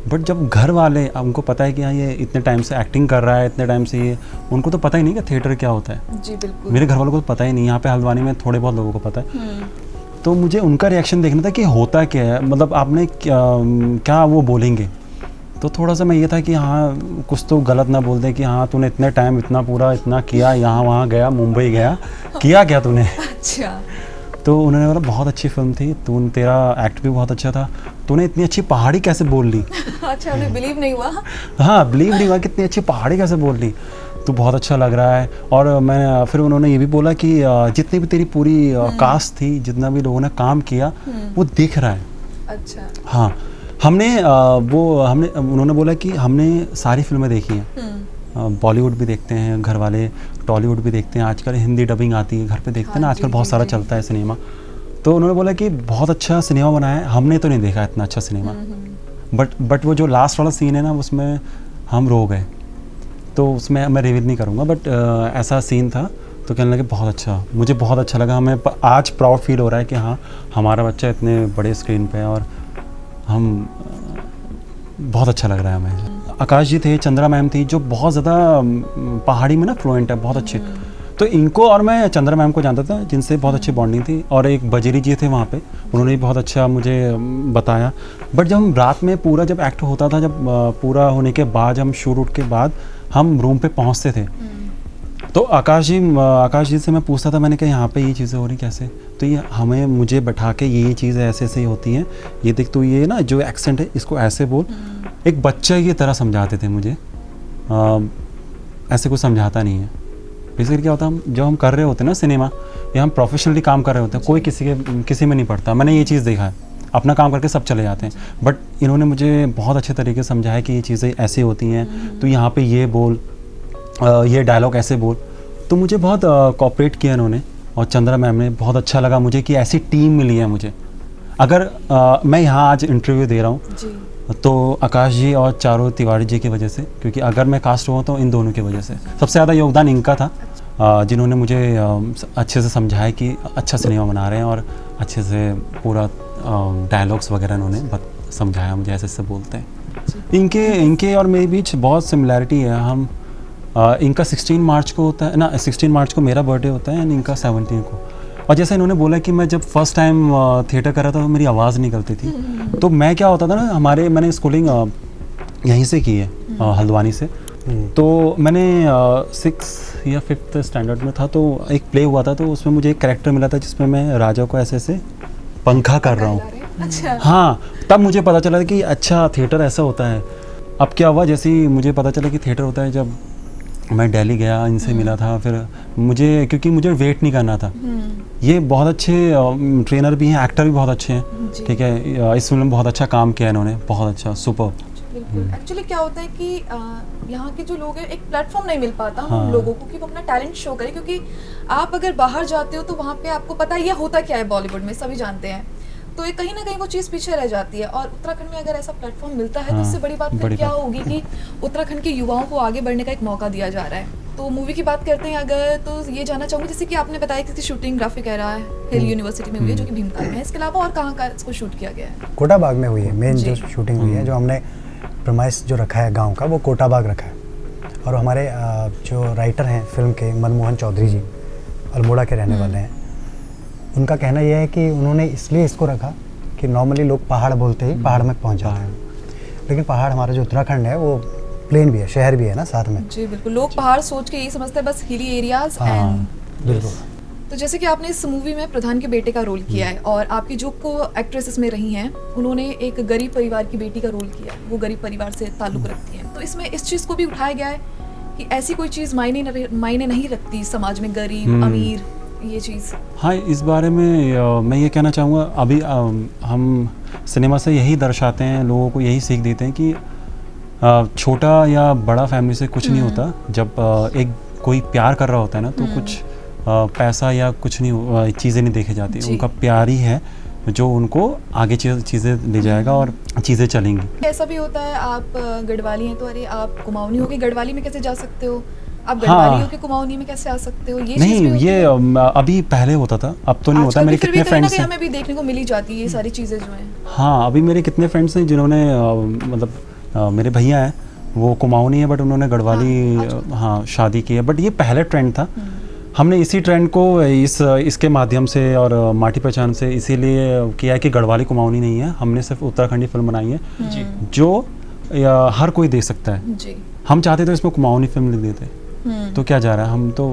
Speaker 2: बट जब घर वाले, अब उनको पता है कि हाँ ये इतने टाइम से एक्टिंग कर रहा है, इतने टाइम से ये, उनको तो पता ही नहीं कि थिएटर क्या होता है।
Speaker 1: जी बिल्कुल।
Speaker 2: मेरे घर वालों को तो पता ही नहीं, यहाँ पे हल्द्वानी में थोड़े बहुत लोगों को पता है। तो मुझे उनका रिएक्शन देखना था कि होता क्या है, मतलब आपने क्या वो बोलेंगे। तो थोड़ा सा मैं ये था कि हाँ कुछ तो गलत ना बोल दे कि हाँ तूने इतने टाइम इतना पूरा इतना किया, यहाँ वहाँ गया, मुंबई गया, किया क्या तूने।
Speaker 1: अच्छा।
Speaker 2: तो उन्होंने बोला बहुत अच्छी फिल्म थी, तेरा एक्ट भी बहुत अच्छा था, तूने इतनी अच्छी पहाड़ी कैसे बोल ली।
Speaker 1: अच्छा, उन्हें बिलीव नहीं हुआ?
Speaker 2: हाँ, बिलीव नहीं हुआ कि इतनी अच्छी पहाड़ी कैसे बोल ली, तो बहुत अच्छा लग रहा है। और मैं फिर उन्होंने ये भी बोला कि जितनी भी तेरी पूरी कास्ट थी, जितना भी लोगों ने काम किया वो दिख रहा है।
Speaker 1: अच्छा।
Speaker 2: हाँ, उन्होंने बोला कि हमने सारी फिल्में देखी हैं, बॉलीवुड भी देखते हैं घर वाले, टॉलीवुड भी देखते हैं, आजकल हिंदी डबिंग आती है घर पे देखते हैं ना, आजकल बहुत सारा चलता है सिनेमा। तो उन्होंने बोला कि बहुत अच्छा सिनेमा बनाया है, हमने तो नहीं देखा इतना अच्छा सिनेमा। बट वो जो लास्ट वाला सीन है ना उसमें हम रो गए, तो उसमें मैं रिवील नहीं करूँगा, बट ऐसा सीन था। तो कहने लगे बहुत अच्छा, मुझे बहुत अच्छा लगा, हमें आज प्राउड फील हो रहा है कि हाँ हमारा बच्चा इतने बड़े स्क्रीन पे है और हम बहुत अच्छा लग रहा है हमें। आकाश जी थे, चंद्रा मैम थी जो बहुत ज़्यादा पहाड़ी में ना फ्लुएंट है, बहुत अच्छे। तो इनको और मैं चंद्रा मैम को जानता था जिनसे बहुत अच्छी बॉन्डिंग थी, और एक बजेरी जी थे वहाँ पे, उन्होंने भी बहुत अच्छा मुझे बताया। बट जब हम रात में पूरा जब एक्ट होता था, जब पूरा होने के बाद, हम शूट के बाद हम रूम पे पहुँचते थे, तो आकाश जी से मैं पूछता था, मैंने कहा यहाँ पे ये चीज़ें हो रही कैसे, तो ये मुझे बैठा के ये चीज़ें ऐसे ऐसे ही होती हैं, ये देख तो ये ना जो एक्सेंट है इसको ऐसे बोल, एक बच्चा की तरह समझाते थे मुझे। ऐसे कुछ समझाता नहीं है। बेसिकली क्या होता है, हम जब हम कर रहे होते हैं ना सिनेमा, या हम प्रोफेशनली काम कर रहे होते हैं, कोई किसी में नहीं पड़ता। मैंने ये चीज़ देखा है, अपना काम करके सब चले जाते हैं, बट इन्होंने मुझे बहुत अच्छे तरीके से समझाया कि ये चीज़ें ऐसे होती हैं, तो यहाँ पे ये बोल, ये डायलॉग ऐसे बोल। तो मुझे बहुत कोऑपरेट किया इन्होंने, और चंद्रा मैम ने, बहुत अच्छा लगा मुझे कि ऐसी टीम मिली है मुझे। अगर मैं यहाँ आज इंटरव्यू दे रहा हूँ तो आकाश जी और चारू तिवारी जी की वजह से, क्योंकि अगर मैं कास्ट हुआ तो इन दोनों की वजह से। सबसे ज़्यादा योगदान इनका था, जिन्होंने मुझे अच्छे से समझाया कि अच्छा सिनेमा बना रहे हैं, और अच्छे से पूरा डायलॉग्स वगैरह इन्होंने समझाया मुझे, ऐसे बोलते हैं। इनके और मेरे बीच बहुत सिमिलैरिटी है। हम इनका 16 मार्च को होता है ना, 16 मार्च को मेरा बर्थडे होता है, एंड इनका 17 को। और जैसे इन्होंने बोला कि मैं जब फर्स्ट टाइम थिएटर कर रहा था तो मेरी आवाज़ निकलती थी, तो मैं क्या होता था ना, मैंने स्कूलिंग यहीं से की है, हल्द्वानी से। तो मैंने 6 या 5th स्टैंडर्ड में था, तो एक प्ले हुआ था, तो उसमें मुझे एक कैरेक्टर मिला था जिसमें मैं राजा को ऐसे पंखा कर रहा हूँ।
Speaker 1: अच्छा।
Speaker 2: हाँ, तब मुझे पता चला कि अच्छा थिएटर ऐसा होता है। अब क्या हुआ, जैसे ही मुझे पता चला कि थिएटर होता है, जब मैं दिल्ली गया, इनसे मिला था, फिर क्योंकि मुझे वेट नहीं करना था। ये बहुत अच्छे ट्रेनर भी हैं, एक्टर भी बहुत अच्छे हैं, ठीक है। इस फिल्म में बहुत अच्छा काम किया इन्होंने, बहुत अच्छा, सुपर।
Speaker 1: बिल्कुल। एक्चुअली क्या होता है कि यहाँ के जो लोग हैं, एक प्लेटफॉर्म नहीं मिल पाता
Speaker 2: हाँ।
Speaker 1: उन लोगों को कि वो अपना टैलेंट शो करें, क्योंकि आप अगर बाहर जाते हो तो वहाँ पे आपको पता है ये होता क्या है, बॉलीवुड में सभी जानते हैं, तो ये कहीं ना कहीं वो चीज़ पीछे रह जाती है। और उत्तराखंड में अगर ऐसा प्लेटफॉर्म मिलता है तो इससे बड़ी बात फिर क्या होगी कि उत्तराखंड के युवाओं को आगे बढ़ने का एक मौका दिया जा रहा है। तो मूवी की बात करते हैं अगर, तो ये जानना चाहूँगी, जैसे कि आपने बताया कि इसकी शूटिंग ग्राफिक कह रहा है हिल यूनिवर्सिटी में हुई है, जो कि भीमताल में है। इसके अलावा और कहाँ का इसको शूट किया गया है?
Speaker 3: कोटा बाग में हुई है मेन जो शूटिंग हुई है। जो हमने प्रमाइस जो रखा है गांव का, वो कोटा बाग रखा है। और हमारे जो राइटर हैं फिल्म के, मनमोहन चौधरी जी, अल्मोड़ा के रहने वाले हैं, उनका कहना यह है कि उन्होंने इसलिए इसको रखा कि नॉर्मली लोग पहाड़ बोलते ही पहाड़ में पहुंच जाते हैं, लेकिन पहाड़ हमारा जो उत्तराखंड है वो प्लेन भी है, शहर भी है ना साथ में।
Speaker 1: जी बिल्कुल, लोग पहाड़ सोच के यही समझते हैं बस हिली एरियाज एंड।
Speaker 3: बिल्कुल।
Speaker 1: तो जैसे कि आपने इस मूवी में प्रधान के बेटे का रोल किया है, और आपकी जो को एक्ट्रेसेस में रही हैं, उन्होंने एक गरीब परिवार की बेटी का रोल किया है, वो गरीब परिवार से ताल्लुक़ रखती हैं। तो इसमें इस चीज़ को भी उठाया गया है कि ऐसी कोई चीज़ मायने नहीं रखती समाज में, गरीब अमीर, ये चीज़।
Speaker 2: हाँ, इस बारे में मैं ये कहना चाहूँगा, अभी हम सिनेमा से यही दर्शाते हैं, लोगों को यही सीख देते हैं कि छोटा या बड़ा फैमिली से कुछ नहीं होता। जब एक कोई प्यार कर रहा होता है ना, तो कुछ पैसा या कुछ नहीं, चीज़ें नहीं देखी जाती, उनका प्यार ही है जो उनको आगे चीज़ें ले जाएगा और चीज़ें चलेंगी।
Speaker 1: ऐसा भी होता है, आप गढ़वाली हैं तो अरे आप कुमाऊनी हो के गढ़वाली में कैसे जा सकते हो, आप गढ़वाली हो के कुमाऊनी में कैसे आ सकते हो, ये
Speaker 2: नहीं, ये अभी पहले होता था, अब तो नहीं होता। मेरे कितने फ्रेंड्स हैं,
Speaker 1: हमें भी देखने को मिली जाती है ये सारी चीज़ें जो हैं।
Speaker 2: हाँ, अभी मेरे कितने फ्रेंड्स हैं जिन्होंने मतलब मेरे भैया हैं, वो कुमाऊनी है, बट उन्होंने गढ़वाली हाँ शादी की है। बट ये पहले ट्रेंड था, हमने इसी ट्रेंड को इसके माध्यम से और माटी पहचान से इसीलिए किया है कि गढ़वाली कुमाऊनी नहीं है, हमने सिर्फ उत्तराखंडी फिल्म बनाई है जो हर कोई देख सकता है। जी। हम चाहते थे इसमें कुमाऊनी फिल्म लिख देते, तो क्या जा रहा है हम तो,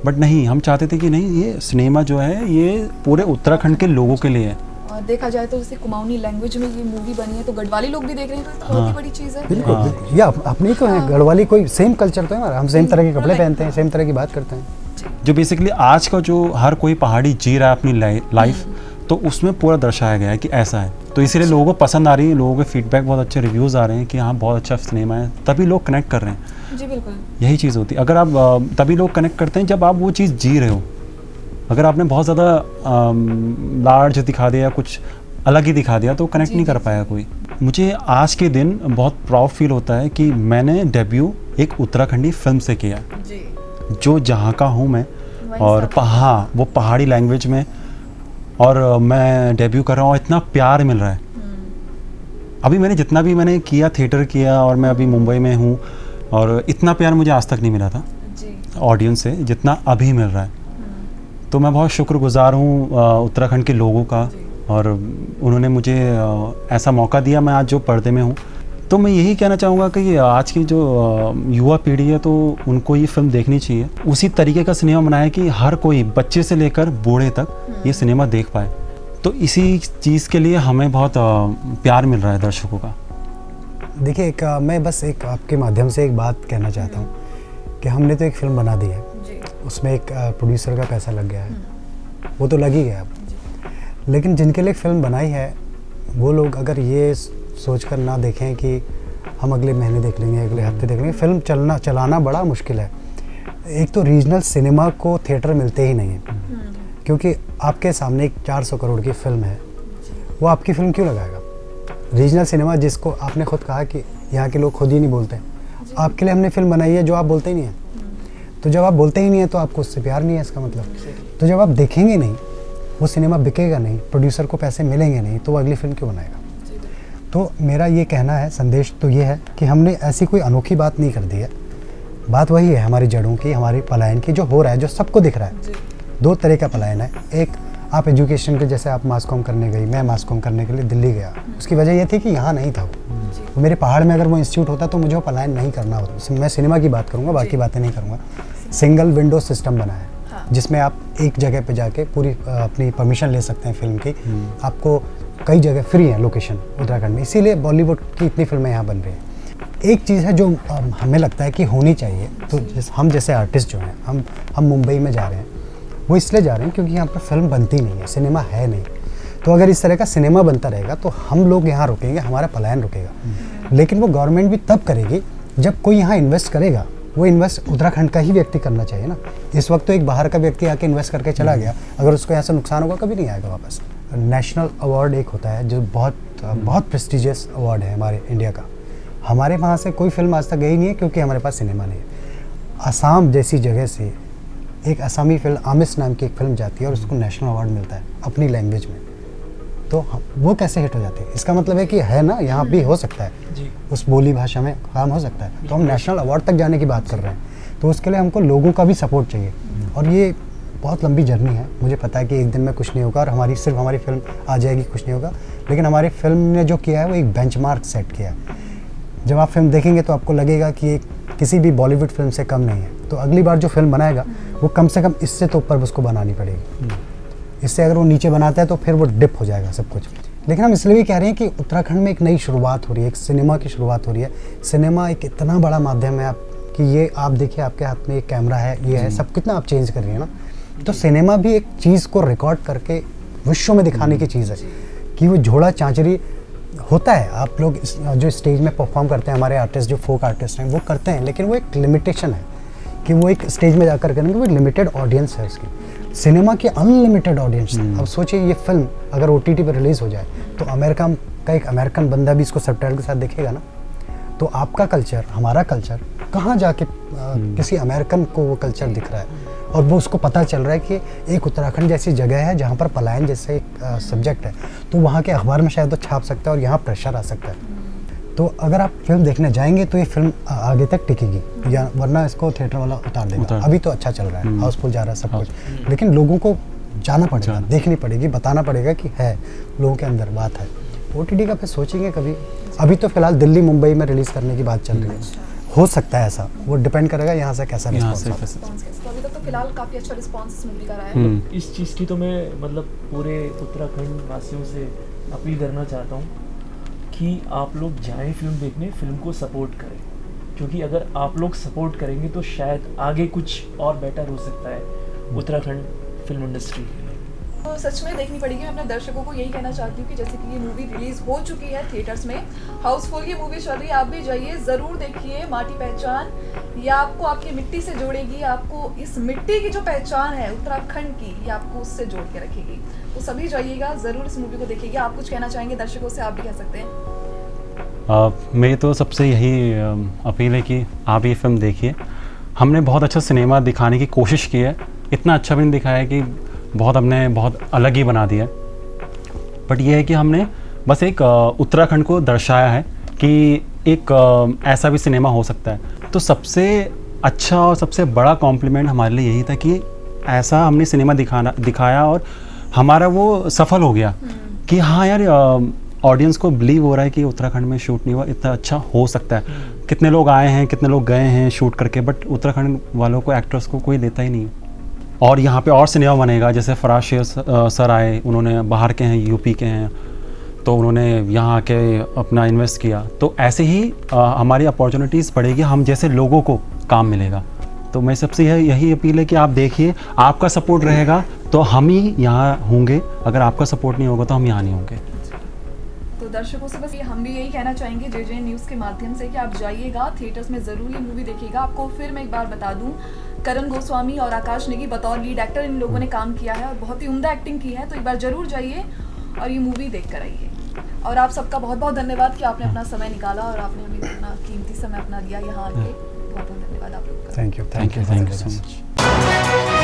Speaker 2: बट नहीं, हम चाहते थे कि नहीं, ये सिनेमा जो है ये पूरे उत्तराखंड के लोगों के लिए है।
Speaker 1: और देखा जाए तो जैसे कुमाऊनी लैंग्वेज में ये मूवी बनी है, तो गढ़वाली लोग भी देख रहे हैं, तो बहुत ही बड़ी चीज़ है।
Speaker 3: बिल्कुल, या अपनी तो है गढ़वाली, कोई सेम कल्चर तो है हमारा, हम सेम तरह के कपड़े पहनते हैं, सेम तरह की बात करते हैं।
Speaker 2: जो बेसिकली आज का जो हर कोई पहाड़ी जी रहा है अपनी लाइफ, तो उसमें पूरा दर्शाया गया है कि ऐसा है। तो इसीलिए लोगों को पसंद आ रही है, लोगों के फीडबैक बहुत अच्छे रिव्यूज़ आ रहे हैं कि हाँ बहुत अच्छा सिनेमा है, तभी लोग कनेक्ट कर रहे हैं।
Speaker 1: जी बिल्कुल,
Speaker 2: यही चीज़ होती है। अगर आप तभी लोग कनेक्ट करते हैं जब आप वो चीज़ जी रहे हो। अगर आपने बहुत ज़्यादा लार्ज दिखा दिया, कुछ अलग ही दिखा दिया, तो कनेक्ट नहीं कर पाया कोई। मुझे आज के दिन बहुत प्राउड फील होता है कि मैंने डेब्यू एक उत्तराखंडी फिल्म से किया, जो जहाँ का हूँ मैं, और हाँ वो पहाड़ी लैंग्वेज में, और मैं डेब्यू कर रहा हूँ और इतना प्यार मिल रहा है। अभी जितना भी मैंने किया, थिएटर किया, और मैं अभी मुंबई में हूँ, और इतना प्यार मुझे आज तक नहीं मिला था ऑडियंस से जितना अभी मिल रहा है। तो मैं बहुत शुक्रगुजार हूँ उत्तराखंड के लोगों का, और उन्होंने मुझे ऐसा मौका दिया, मैं आज जो पर्दे में हूँ। तो मैं यही कहना चाहूँगा कि आज की जो युवा पीढ़ी है, तो उनको ये फिल्म देखनी चाहिए। उसी तरीके का सिनेमा बनाया कि हर कोई, बच्चे से लेकर बूढ़े तक ये सिनेमा देख पाए। तो इसी चीज़ के लिए हमें बहुत प्यार मिल रहा है दर्शकों का।
Speaker 3: देखिए, मैं बस एक आपके माध्यम से एक बात कहना चाहता हूँ कि हमने तो एक फिल्म बना दी है,
Speaker 1: जी
Speaker 3: उसमें एक प्रोड्यूसर का पैसा लग गया है, वो तो लग ही गया अब, लेकिन जिनके लिए फिल्म बनाई है वो लोग अगर ये सोचकर ना देखें कि हम अगले महीने देख लेंगे, अगले हफ्ते देख लेंगे, फिल्म चलाना बड़ा मुश्किल है। एक तो रीजनल सिनेमा को थिएटर मिलते ही नहीं है, क्योंकि आपके सामने एक 400 करोड़ की फिल्म है, वो आपकी फिल्म क्यों लगाएगा? रीजनल सिनेमा जिसको आपने खुद कहा कि यहाँ के लोग खुद ही नहीं बोलते, आपके लिए हमने फिल्म बनाई है जो आप बोलते ही नहीं हैं। तो जब आप बोलते ही नहीं है तो आपको उससे प्यार नहीं है, इसका मतलब। तो जब आप देखेंगे नहीं, वो सिनेमा बिकेगा नहीं, प्रोड्यूसर को पैसे मिलेंगे नहीं, तो वो अगली फिल्म क्यों बनाएगा? तो मेरा ये कहना है, संदेश तो ये है कि हमने ऐसी कोई अनोखी बात नहीं कर दी है। बात वही है हमारी जड़ों की, हमारी पलायन की, जो हो रहा है, जो सबको दिख रहा है। दो तरह का पलायन है। एक, आप एजुकेशन के, जैसे आप मास कॉम करने गई, मैं मास कॉम करने के लिए दिल्ली गया, उसकी वजह ये थी कि यहाँ नहीं था वो मेरे पहाड़ में अगर वो इंस्टीट्यूट होता तो मुझे वो पलायन नहीं करना होता। मैं सिनेमा की बात करूँगा, बाकी बातें नहीं करूँगा। सिंगल विंडो सिस्टम बना है, जिसमें आप एक जगह पे जाके पूरी अपनी परमिशन ले सकते हैं फिल्म की। आपको कई जगह फ्री है लोकेशन उत्तराखंड में, इसीलिए बॉलीवुड की इतनी फिल्में यहाँ बन रही हैं। एक चीज़ है जो हमें लगता है कि होनी चाहिए, तो हम जैसे आर्टिस्ट जो हैं, हम मुंबई में जा रहे हैं, वो इसलिए जा रहे हैं क्योंकि यहाँ पर फिल्म बनती नहीं है, सिनेमा है नहीं। तो अगर इस तरह का सिनेमा बनता रहेगा तो हम लोग यहाँ रुकेंगे, हमारा पलायन रुकेगा। लेकिन वो गवर्नमेंट भी तब करेगी जब कोई यहाँ इन्वेस्ट करेगा। वो इन्वेस्ट उत्तराखंड का ही व्यक्ति करना चाहिए ना। इस वक्त तो एक बाहर का व्यक्ति आके इन्वेस्ट करके चला गया, अगर उसको यहाँ से नुकसान होगा कभी नहीं आएगा वापस। नेशनल अवार्ड एक होता है जो बहुत प्रेस्टिजियस अवार्ड है हमारे इंडिया का। हमारे वहाँ से कोई फिल्म आज तक गई नहीं है क्योंकि हमारे पास सिनेमा नहीं है। असम जैसी जगह से एक असमी फिल्म, आमिस नाम की एक फिल्म जाती है और उसको नेशनल अवार्ड मिलता है अपनी लैंग्वेज में, तो वो कैसे हिट हो जाती है? इसका मतलब है कि है ना, यहाँ भी हो सकता है
Speaker 4: जी।
Speaker 3: उस बोली भाषा में काम हो सकता है। तो हम नेशनल अवार्ड तक जाने की बात कर रहे हैं, तो उसके लिए हमको लोगों का भी सपोर्ट चाहिए। और ये बहुत लंबी जर्नी है, मुझे पता है कि एक दिन में कुछ नहीं होगा और सिर्फ हमारी फिल्म आ जाएगी, कुछ नहीं होगा। लेकिन हमारी फिल्म ने जो किया है वो एक बेंचमार्क सेट किया है। जब आप फिल्म देखेंगे तो आपको लगेगा कि ये किसी भी बॉलीवुड फिल्म से कम नहीं है। तो अगली बार जो फिल्म बनाएगा वो कम से कम इससे तो ऊपर उसको बनानी पड़ेगी। इससे अगर वो नीचे बनाता है तो फिर वो डिप हो जाएगा सब कुछ। लेकिन हम इसलिए भी कह रहे हैं कि उत्तराखंड में एक नई शुरुआत हो रही है, एक सिनेमा की शुरुआत हो रही है। सिनेमा एक इतना बड़ा माध्यम है आप कि ये आप देखिए, आपके हाथ में एक कैमरा है, ये है, सब कितना आप चेंज कर रही है ना। तो सिनेमा भी एक चीज़ को रिकॉर्ड करके विश्व में दिखाने की चीज़ है कि वो झोड़ा चांचरी होता है। आप लोग जो स्टेज में परफॉर्म करते हैं, हमारे आर्टिस्ट जो फोक आर्टिस्ट हैं वो करते हैं, लेकिन वो एक लिमिटेशन है कि वो एक स्टेज में जाकर करेंगे, वो लिमिटेड ऑडियंस है उसकी। सिनेमा की अनलिमिटेड ऑडियंस है। अब सोचिए ये फिल्म अगर OTT पर रिलीज़ हो जाए तो अमेरिका का एक अमेरिकन बंदा भी इसको सबटाइटल के साथ देखेगा ना। तो आपका कल्चर, हमारा कल्चर कहाँ जाके किसी अमेरिकन को वो कल्चर दिख रहा है और वो उसको पता चल रहा है कि एक उत्तराखंड जैसी जगह है जहाँ पर पलायन जैसे एक सब्जेक्ट है, तो वहाँ के अखबार में शायद वो छाप सकता है और यहाँ प्रेशर आ सकता है। तो अगर आप फिल्म देखने जाएंगे तो ये फिल्म आगे तक टिकेगी, या वरना इसको थिएटर वाला उतार देगा। अभी तो अच्छा चल रहा है, हाउसफुल जा रहा है सब कुछ, लेकिन लोगों को जाना पड़ेगा, देखनी पड़ेगी, बताना पड़ेगा कि है, लोगों के अंदर बात है। OTT का फिर सोचेंगे कभी। अभी तो फिलहाल दिल्ली मुंबई में रिलीज़ करने की बात चल रही है, हो सकता है ऐसा, वो डिपेंड करेगा यहाँ से कैसा रिस्पॉन्स।
Speaker 1: तो अभी तक तो फिलहाल काफी अच्छा रिस्पांस मूवी का रहा है।
Speaker 4: इस चीज़ की तो मैं मतलब पूरे उत्तराखंड वासियों से अपील करना चाहता हूँ कि आप लोग जाएं फिल्म देखने, फिल्म को सपोर्ट करें, क्योंकि अगर आप लोग सपोर्ट करेंगे तो शायद आगे कुछ और बेटर हो सकता है उत्तराखंड फिल्म इंडस्ट्री के लिए।
Speaker 1: तो सच में देखनी पड़ेगी। मैं अपने दर्शकों को यही कहना चाहती हूँ कि जैसे कि ये मूवी रिलीज हो चुकी है थिएटर्स में, हाउसफुल ये मूवी चल रही है, आप भी जाइए, ज़रूर देखिए। माटी पहचान, ये आपको आपकी मिट्टी से जोड़ेगी, आपको इस मिट्टी की जो पहचान है उत्तराखंड की, ये आपको उससे जोड़ के रखेगी। तो सभी जाइएगा, ज़रूर इस मूवी को देखिएगा। आप कुछ कहना चाहेंगे दर्शकों से? आप भी कह सकते हैं।
Speaker 2: मेरी तो सबसे यही अपील है कि आप ये फिल्म देखिए। हमने बहुत अच्छा सिनेमा दिखाने की कोशिश की है, इतना अच्छा भी नहीं दिखाया है कि हमने बहुत अलग ही बना दिया है, बट ये है कि हमने बस एक उत्तराखंड को दर्शाया है कि एक ऐसा भी सिनेमा हो सकता है। तो सबसे अच्छा और सबसे बड़ा कॉम्प्लीमेंट हमारे लिए यही था कि ऐसा हमने सिनेमा दिखाया और हमारा वो सफल हो गया कि हाँ यार, ऑडियंस को बिलीव हो रहा है कि उत्तराखंड में शूट नहीं हुआ, इतना अच्छा हो सकता है। कितने लोग आए हैं, कितने लोग गए हैं शूट करके, बट उत्तराखंड वालों को, एक्टर्स को कोई लेता ही नहीं। और यहाँ पे और सिनेमा बनेगा, जैसे फराज शेर सर आए, उन्होंने बाहर के हैं, यूपी के हैं, तो उन्होंने यहाँ आके अपना इन्वेस्ट किया। तो ऐसे ही हमारी अपॉर्चुनिटीज़ बढ़ेगी, हम जैसे लोगों को काम मिलेगा। तो मैं सबसे यही अपील है कि आप देखिए, आपका सपोर्ट रहेगा तो हम ही यहाँ होंगे, अगर आपका सपोर्ट नहीं होगा तो हम यहाँ नहीं होंगे।
Speaker 1: तो दर्शकों से बस ये हम भी यही कहना चाहेंगे JJ न्यूज़ के माध्यम से कि आप जाइएगा, थिएटर्स में ज़रूर ये मूवी देखिएगा। आपको फिर मैं एक बार बता दूं, करण गोस्वामी और आकाश नेगी बतौर लीड एक्टर इन लोगों ने काम किया है और बहुत ही उम्दा एक्टिंग की है, तो एक बार ज़रूर जाइए और ये मूवी देख कर आइए। और आप सबका बहुत बहुत धन्यवाद कि आपने अपना समय निकाला और आपने हमें इतना कीमती समय अपना दिया यहाँ आके। बहुत बहुत धन्यवाद आप लोग का।
Speaker 3: Thank you
Speaker 2: thank you so much.